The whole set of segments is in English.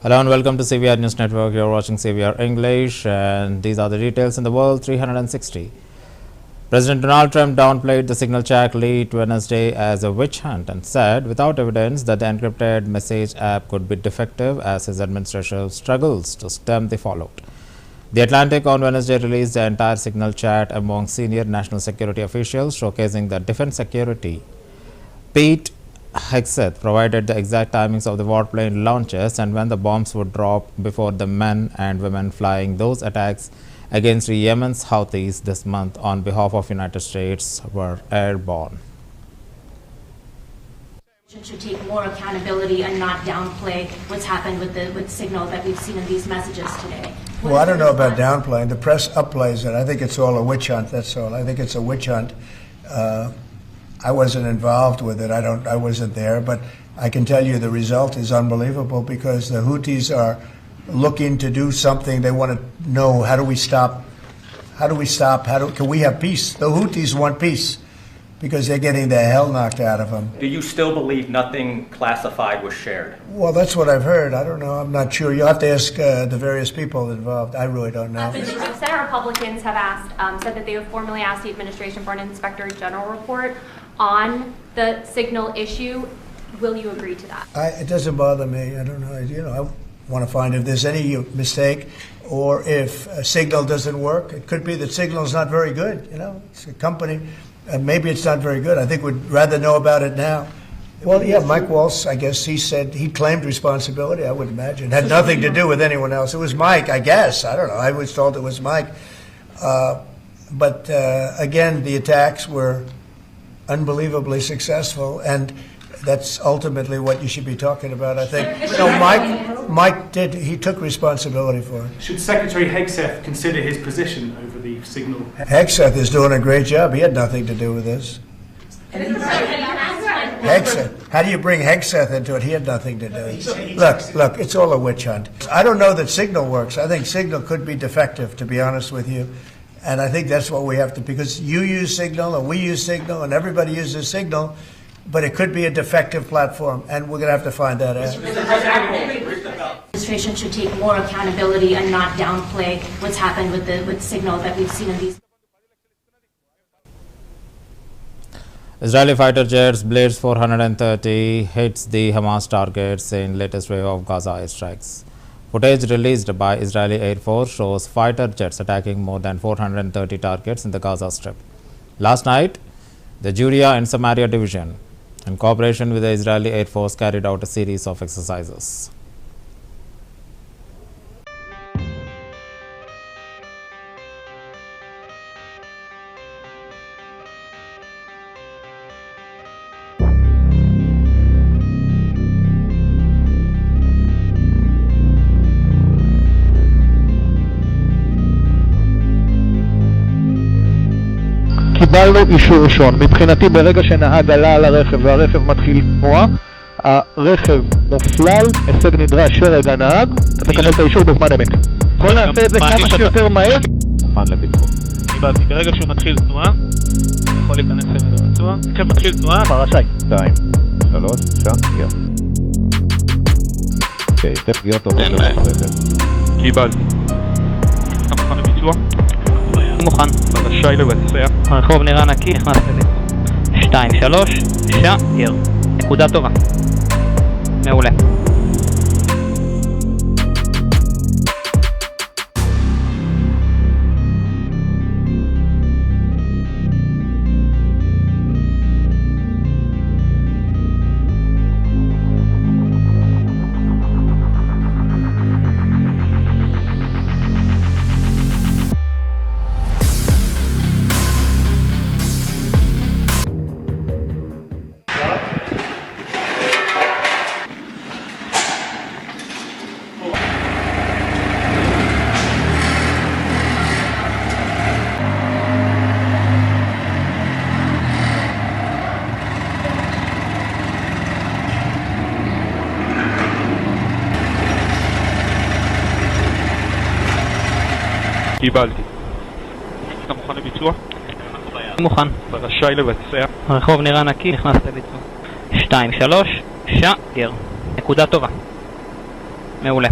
Hello and welcome to CVR News Network. You're watching CVR English and these are the details in the world 360. President Donald Trump downplayed the signal chat leaked Wednesday as a witch hunt and said without evidence that the encrypted message app could be defective as his administration struggles to stem the fallout. The Atlantic on Wednesday released the entire signal chat among senior national security officials, showcasing that defense security PeteHegseth provided the exact timings of the warplane launches and when the bombs would drop before the men and women flying those attacks against Yemen's Houthis this month on behalf of United States were airborne. Should take more accountability and not downplay what's happened with the signal that we've seen in these messages today. Well, I don't know about downplaying. The press upplays it. I think it's all a witch hunt. That's all. I think it's a witch hunt. I wasn't involved with it. I wasn't there, but I can tell you the result is unbelievable because the Houthis are looking to do something. They want to know how do we stop? Can we have peace? The Houthis want peace because they're getting the hell knocked out of them. Do you still believe nothing classified was shared? Well, that's what I've heard. I don't know. I'm not sure. You'll have to ask the various people involved. I really don't know. Senate Republicans have said that they have formally asked the administration for an Inspector General report on the signal issue. Will you agree to that? It doesn't bother me. I don't know. I want to find if there's any mistake or if a signal doesn't work. It could be that signal is not very good. It's a company. Maybe it's not very good. I think we'd rather know about it now. Well, yeah, Mike Waltz, I guess he said he claimed responsibility, I would imagine. It had nothing to do with anyone else. It was Mike, I guess. I don't know. I was told it was Mike. But again, the attacks were unbelievably successful, and that's ultimately what you should be talking about, I think. Mike took responsibility for it. Should Secretary Hegseth consider his position over the signal? Hegseth is doing a great job. He had nothing to do with this. Hegseth. How do you bring Hegseth into it? He had nothing to do. Look, it's all a witch hunt. I don't know that signal works. I think signal could be defective, to be honest with you. And I think that's what we have to, because you use signal and we use signal and everybody uses signal, but it could be a defective platform, and we're going to have to find that out. The administration should take more accountability and not downplay what's happened with the signal that we've seen in these. Israeli fighter jets Blades 430 hits the Hamas targets in latest wave of Gaza airstrikes. Footage released by Israeli Air Force shows fighter jets attacking more than 430 targets in the Gaza Strip. Last night, the Judea and Samaria Division, in cooperation with the Israeli Air Force, carried out a series of exercises. קיבלנו אישור ראשון. מבחינתי ברגע שנהג עלה על הרכב והרכב מתחיל לתנוע, הרכב מופלל, הישג נדרש שרג הנהג, אתה תקבל את האישור בזמן אמת. בוא נעשה את זה כמה שיותר מהר. מוכן לביצוע. קיבלתי, ברגע שהוא מתחיל תנועה, יכול להיכנס לביצוע. כשהוא מתחיל תנועה, פרשי. 2, 3, 9, פגיעה. אוקיי, שתי פגיעות עוברות לרכב. קיבלתי. אתה מוכן לביצוע? מוכן. רשאי לבצע. הרחוב נראה נקי, נכנס לביצוע. 2, 3, שער. נקודה טובה. מעולה. קיבלתי. אתה מוכן לביצוע? מוכן. אתה רשאי לבצע. הרחוב נראה נקי, נכנס לביצוע. 2, 3, שער. נקודה טובה. מעולה.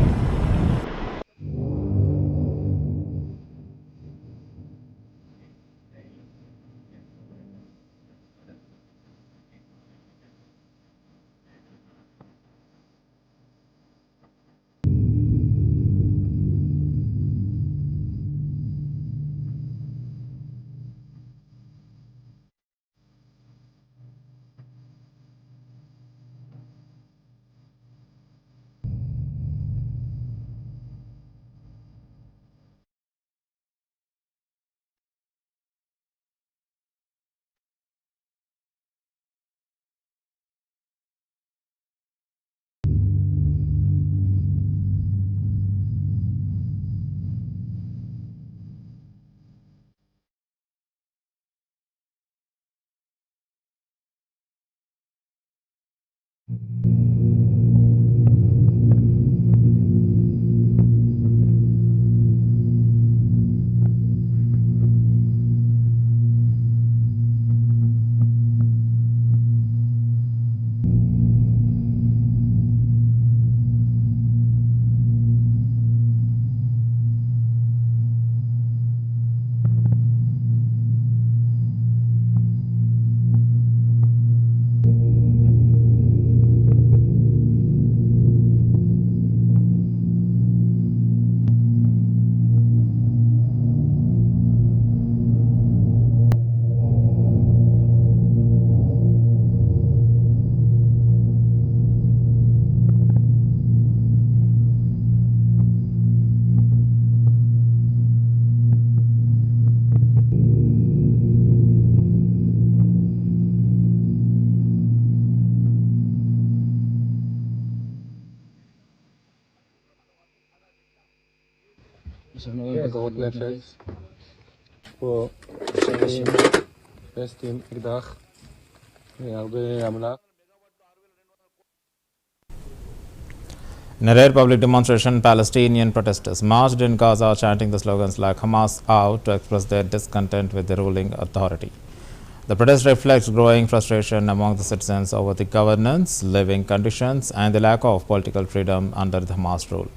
יש לנו בקרות נפץ, פה וסטים, אקדח, הרבה אמל"ח. In a rare public demonstration, Palestinian protesters marched in Gaza chanting the slogans like Hamas out to express their discontent with the ruling authority. The protest reflects growing frustration among the citizens over the governance, living conditions and the lack of political freedom under the Hamas rule.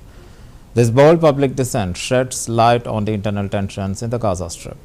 This bold public dissent sheds light on the internal tensions in the Gaza Strip.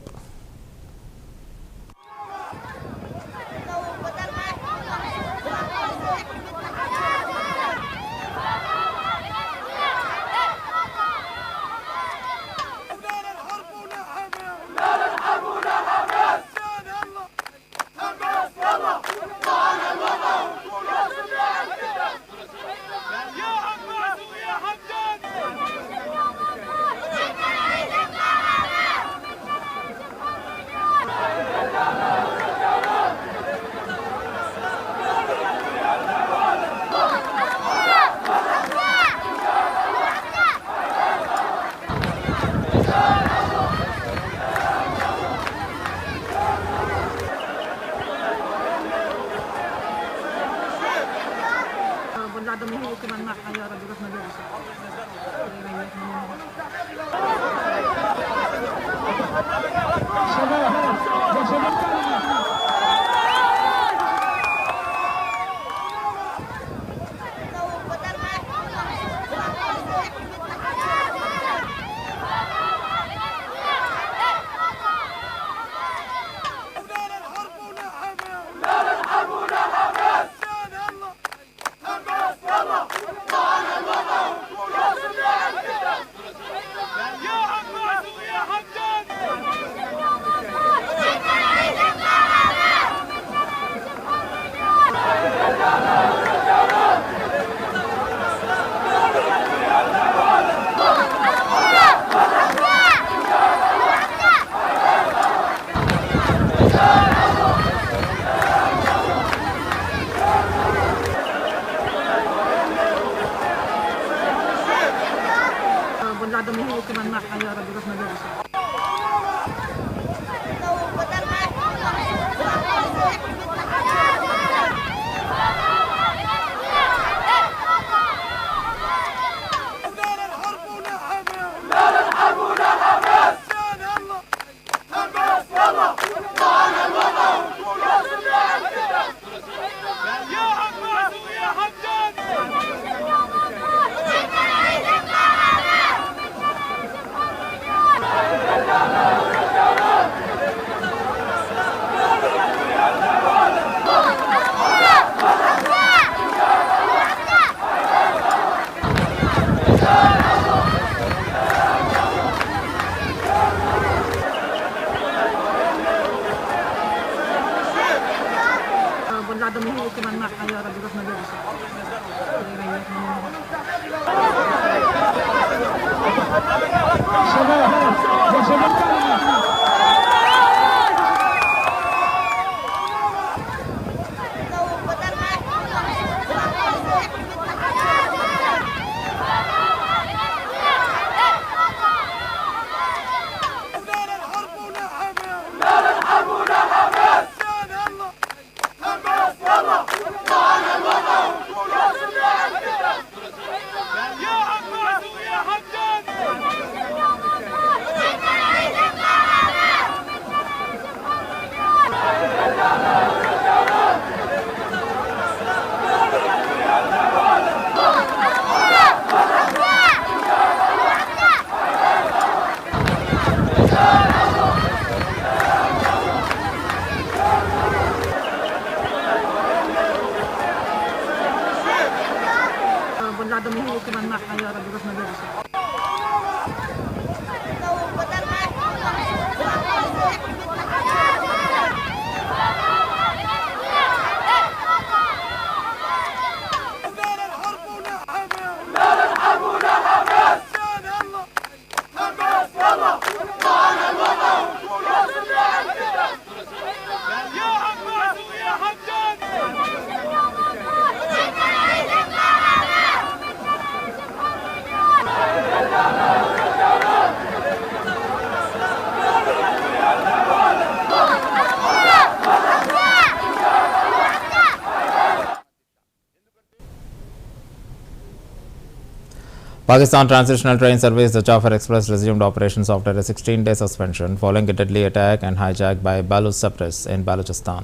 Pakistan Transitional Train Service, the Jafar Express, resumed operations after a 16-day suspension following a deadly attack and hijack by Baluch separatists in Balochistan.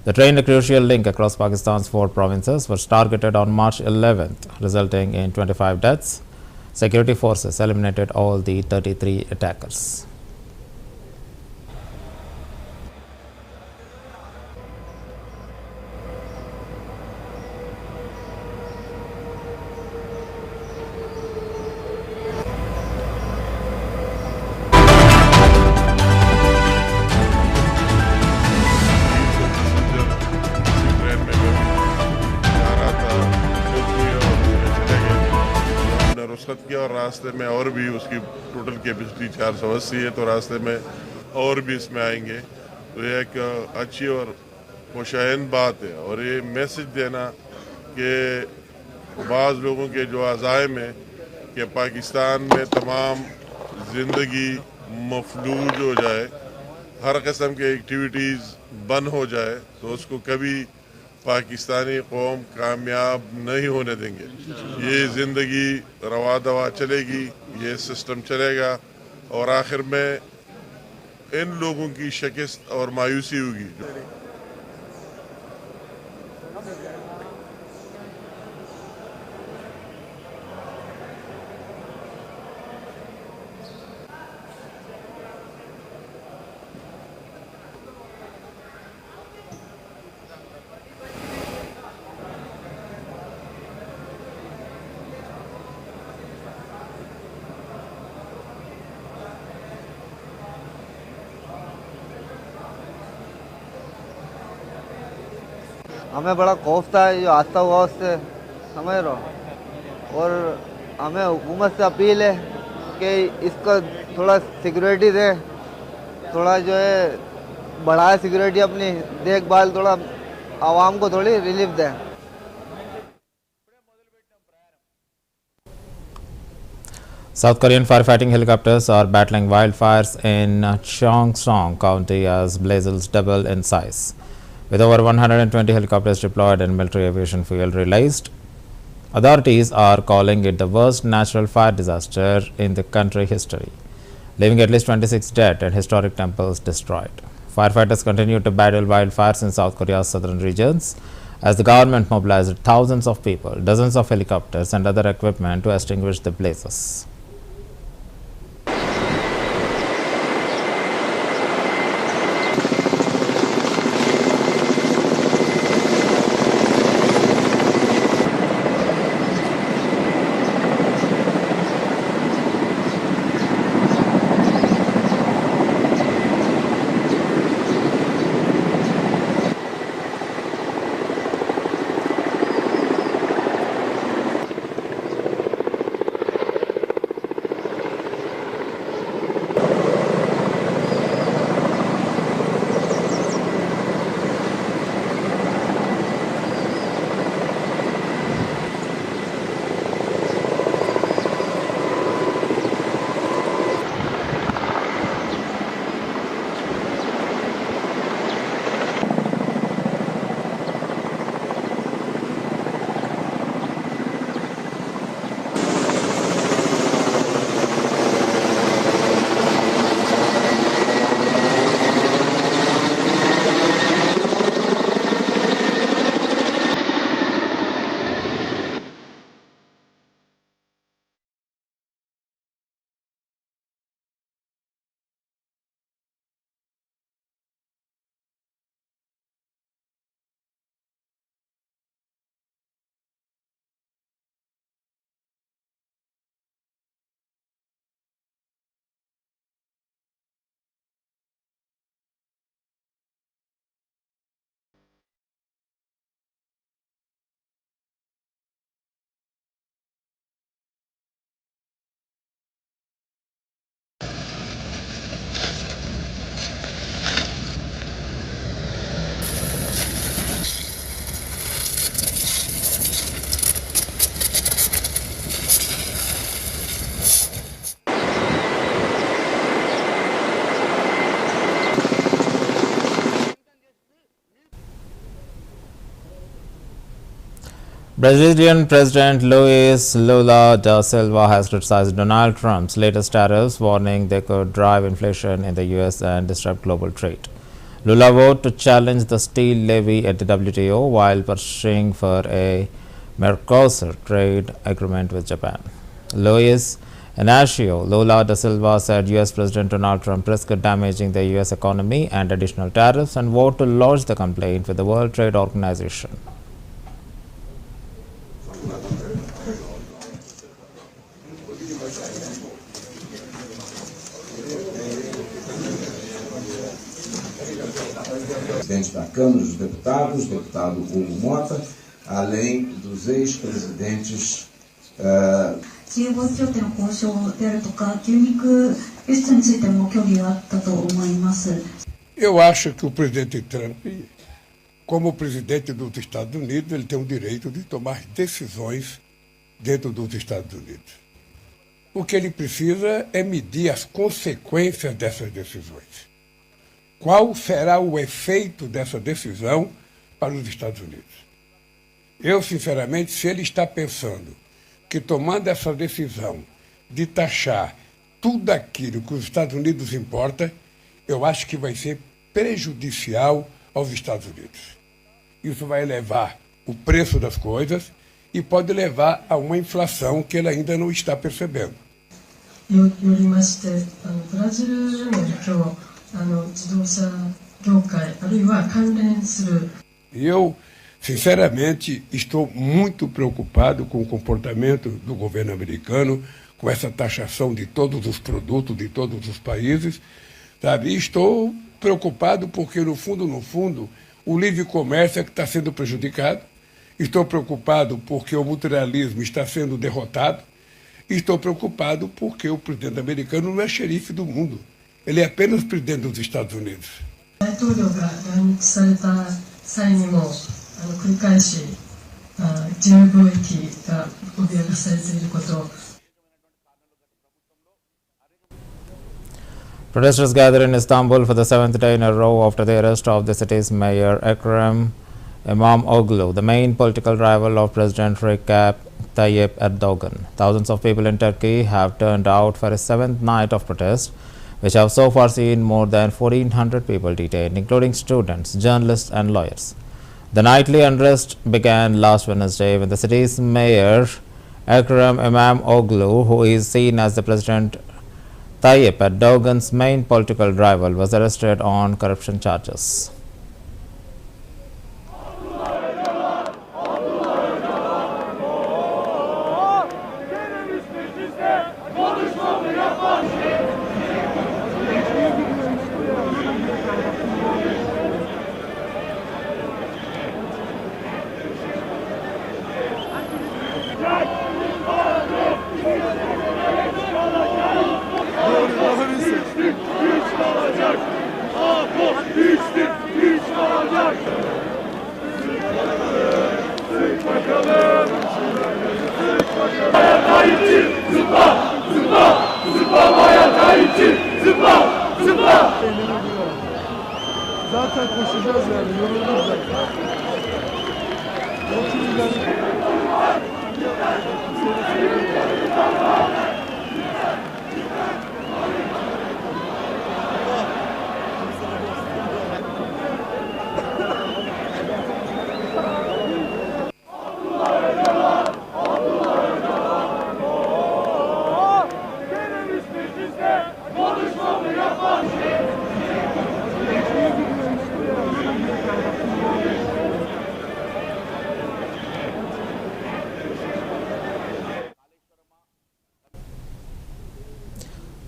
The train, a crucial link across Pakistan's 4 provinces, was targeted on March 11th, resulting in 25 deaths. Security forces eliminated all the 33 attackers. और रास्ते में और भी उसकी total capacity 480 है, तो रास्ते में और भी इसमें आएंगे। तो ये एक अच्छी और खुशाइन बात है और ये मैसेज देना कि बाज़ लोगों के जो अज़ाइम है कि पाकिस्तान में तमाम ज़िंदगी मफलूज हो जाए, हर किस्म के एक्टिविटीज़ बंद हो जाए, तो उसको कभी पाकिस्तानी कौम कामयाब नहीं होने देंगे। ये ज़िंदगी रवा दवा चलेगी, ये सिस्टम चलेगा और आखिर में इन लोगों की शिकस्त और मायूसी होगी। हमें बड़ा खौफ था ये आता हुआ उससे, समझ रहे हो। और हमें हुकूमत से अपील है कि इसको थोड़ा सिक्योरिटी दे, थोड़ा जो है बढ़ाए सिक्योरिटी, अपनी देखभाल, थोड़ा आवाम को थोड़ी relief they. South Korean firefighting helicopters are battling wildfires in Cheongsong County as blazes double in size. With over 120 helicopters deployed and military aviation fuel released, authorities are calling it the worst natural fire disaster in the country history, leaving at least 26 dead and historic temples destroyed. Firefighters continue to battle wildfires in South Korea's southern regions as the government mobilized thousands of people, dozens of helicopters and other equipment to extinguish the blazes. Brazilian President Luiz Lula da Silva has criticized Donald Trump's latest tariffs, warning they could drive inflation in the U.S. and disrupt global trade. Lula vowed to challenge the steel levy at the WTO while pushing for a Mercosur trade agreement with Japan. Luiz Inácio Lula da Silva said U.S. President Donald Trump risked damaging the U.S. economy and additional tariffs and vowed to lodge the complaint with the World Trade Organization. Presidente da Câmara dos Deputados, deputado Hugo Mota, além dos ex-presidentes. Eu acho que o presidente Trump, como presidente dos Estados Unidos, ele tem o direito de tomar decisões dentro dos Estados Unidos. O que ele precisa é medir as consequências dessas decisões. Qual será o efeito dessa decisão para os Estados Unidos? Eu, sinceramente, se ele está pensando que tomando essa decisão de taxar tudo aquilo que os Estados Unidos importa, eu acho que vai ser prejudicial aos Estados Unidos. Isso vai elevar o preço das coisas e pode levar a uma inflação que ele ainda não está percebendo. Eu, sinceramente, estou muito preocupado com o comportamento do governo americano, com essa taxação de todos os produtos de todos os países, sabe? Estou preocupado porque, no fundo, o livre comércio é que está sendo prejudicado. Estou preocupado porque o multilateralismo está sendo derrotado. Estou preocupado porque o presidente americano não é xerife do mundo. Ele é apenas presidente dos Estados Unidos. Protesters gather in Istanbul for the 7th day in a row after the arrest of the city's mayor Ekrem İmamoğlu, the main political rival of President Recep Tayyip Erdogan. Thousands of people in Turkey have turned out for a 7th night of protest, which have so far seen more than 1,400 people detained, including students, journalists and lawyers. The nightly unrest began last Wednesday when the city's mayor Ekrem İmamoğlu, who is seen as the President Tayyip Erdogan's main political rival, was arrested on corruption charges. Zaten koşacağız yani, yorulduk zaten.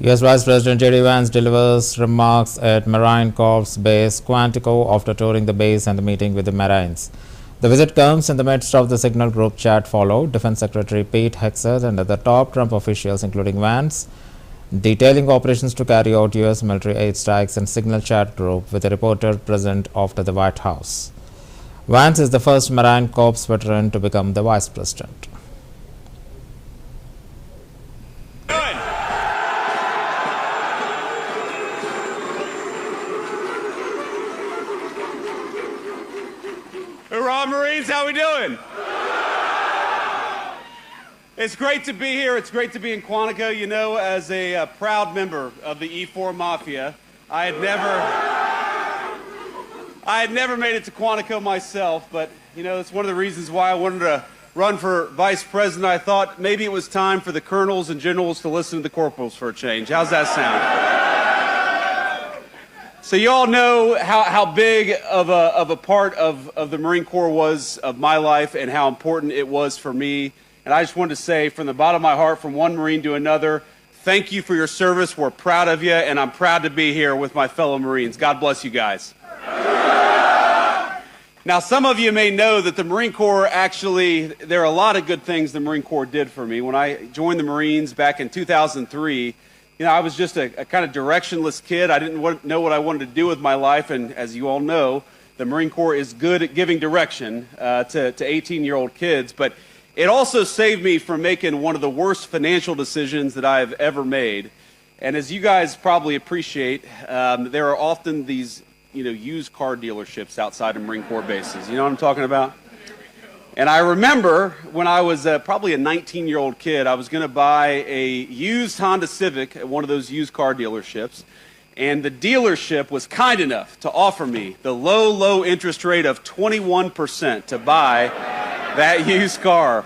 U.S. Vice President J.D. Vance delivers remarks at Marine Corps Base Quantico after touring the base and the meeting with the Marines. The visit comes in the midst of the Signal Group chat followed. Defense Secretary PeteHegseth and other top Trump officials, including Vance, detailing operations to carry out U.S. military aid strikes and Signal chat group with a reporter present after the White House. Vance is the first Marine Corps veteran to become the Vice President. Hurrah, Marines, how we doing? It's great to be here. It's great to be in Quantico. You know, as a proud member of the E4 Mafia, I had never made it to Quantico myself, but, you know, it's one of the reasons why I wanted to run for vice president. I thought maybe it was time for the colonels and generals to listen to the corporals for a change. How's that sound? So you all know how big of a part of the Marine Corps was of my life and how important it was for me. And I just wanted to say from the bottom of my heart, from one Marine to another, thank you for your service. We're proud of you, and I'm proud to be here with my fellow Marines. God bless you guys. Now, some of you may know that the Marine Corps actually, there are a lot of good things the Marine Corps did for me. When I joined the Marines back in 2003, you know, I was just a kind of directionless kid. I didn't know what I wanted to do with my life, and as you all know, the Marine Corps is good at giving direction to 18-year-old kids, but it also saved me from making one of the worst financial decisions that I have ever made. And as you guys probably appreciate, there are often these, you know, used car dealerships outside of Marine Corps bases. You know what I'm talking about? And I remember when I was probably a 19-year-old kid, I was going to buy a used Honda Civic at one of those used car dealerships. And the dealership was kind enough to offer me the low interest rate of 21% to buy that used car.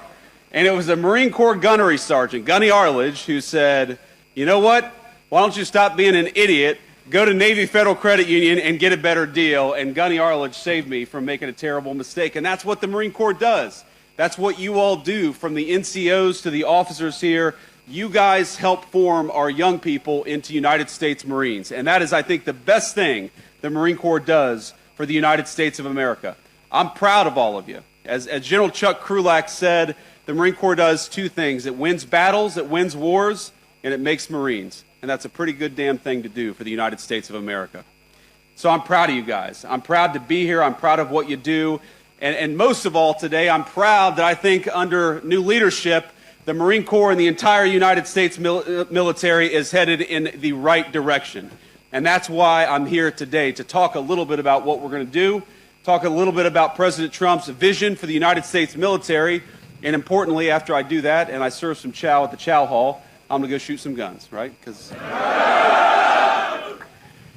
And it was a Marine Corps gunnery sergeant, Gunny Arledge, who said, you know what, why don't you stop being an idiot, go to Navy Federal Credit Union and get a better deal. And Gunny Arledge saved me from making a terrible mistake. And that's what the Marine Corps does. That's what you all do, from the NCOs to the officers here. You guys help form our young people into United States Marines. And that is, I think, the best thing the Marine Corps does for the United States of America. I'm proud of all of you. As General Chuck Krulak said, the Marine Corps does two things. It wins battles, it wins wars, and it makes Marines. And that's a pretty good damn thing to do for the United States of America. So I'm proud of you guys. I'm proud to be here. I'm proud of what you do. And most of all today, I'm proud that I think under new leadership, the Marine Corps and the entire United States military is headed in the right direction. And that's why I'm here today, to talk a little bit about what we're going to do, talk a little bit about President Trump's vision for the United States military, and importantly, after I do that and I serve some chow at the chow hall, I'm going to go shoot some guns, right?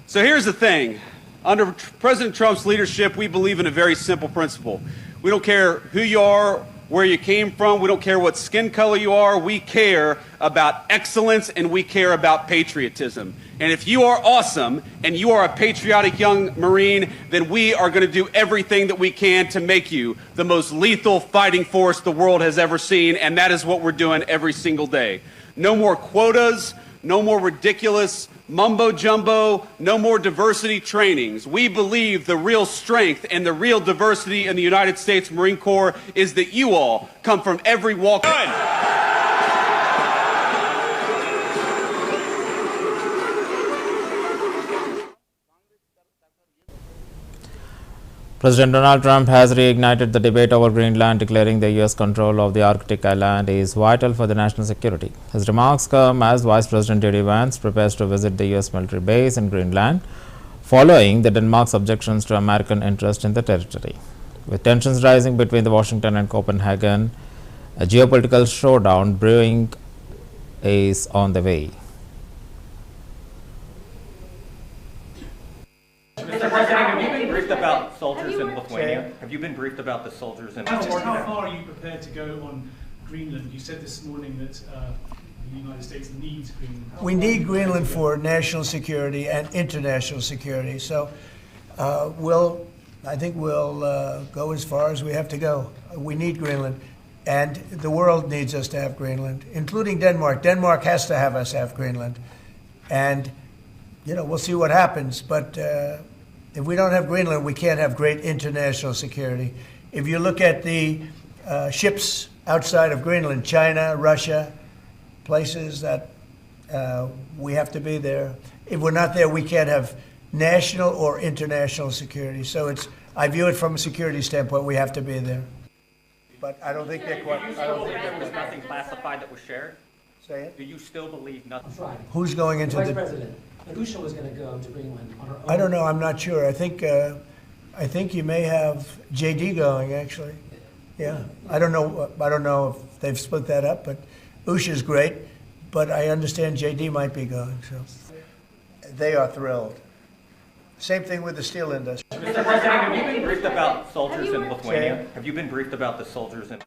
So here's the thing. Under President Trump's leadership, we believe in a very simple principle. We don't care who you are, where you came from. We don't care what skin color you are. We care about excellence, and we care about patriotism. And if you are awesome and you are a patriotic young Marine, then we are going to do everything that we can to make you the most lethal fighting force the world has ever seen, and that is what we're doing every single day. No more quotas, no more ridiculous mumbo-jumbo, no more diversity trainings. We believe the real strength and the real diversity in the United States Marine Corps is that you all come from every walk. President Donald Trump has reignited the debate over Greenland, declaring the U.S. control of the Arctic island is vital for the national security. His remarks come as Vice President J.D. Vance prepares to visit the U.S. military base in Greenland, following the Denmark's objections to American interest in the territory. With tensions rising between Washington and Copenhagen, a geopolitical showdown brewing is on the way. Mr. President, have you been briefed about soldiers in Lithuania? Have you been briefed about the soldiers in Lithuania? How far are you prepared to go on Greenland? You said this morning that the United States needs Greenland. We need Greenland for national security and international security. So I think we'll go as far as we have to go. We need Greenland. And the world needs us to have Greenland, including Denmark. Denmark has to have us have Greenland. And, you know, we'll see what happens. But if we don't have Greenland, we can't have great international security. If you look at the ships outside of Greenland, China, Russia, places that we have to be there. If we're not there, we can't have national or international security. So I view it from a security standpoint, we have to be there. But I don't think they're quite. Do you still believe there was nothing classified that was shared? Say it? Do you still believe nothing? Right. Who's going into Vice President, Nagusha was going to go to Greenland on her own. I don't know. I'm not sure. I think you may have JD going, actually. Yeah, I don't know if they've split that up, but Usha's great. But I understand JD might be going, so they are thrilled. Same thing with the steel industry. Mr. President, have you been briefed about soldiers in Lithuania? Have you been briefed about the soldiers in?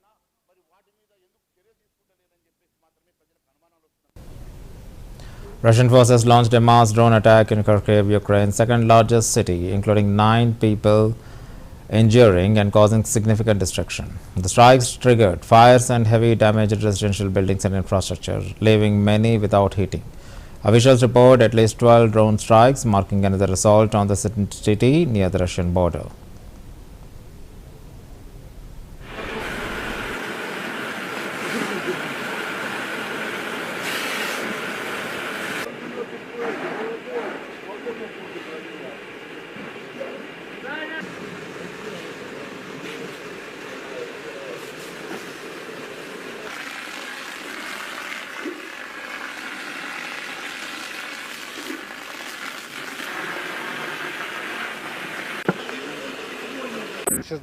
Russian forces launched a mass drone attack in Kharkiv, Ukraine's second largest city, including 9 people injuring and causing significant destruction. The strikes triggered fires and heavy damage to residential buildings and infrastructure, leaving many without heating. Officials report at least 12 drone strikes, marking another assault on the city near the Russian border.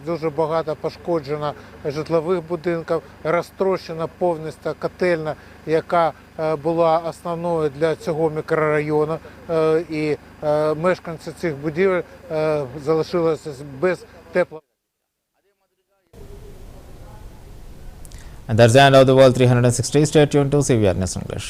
Дуже багато пошкоджено житлових будинків, розтрощена повністю котельня, яка була основною для цього мікрорайону, і мешканці цих будівель залишилися без тепла. And that's the end of the World 360. Stay tuned to CVR News English.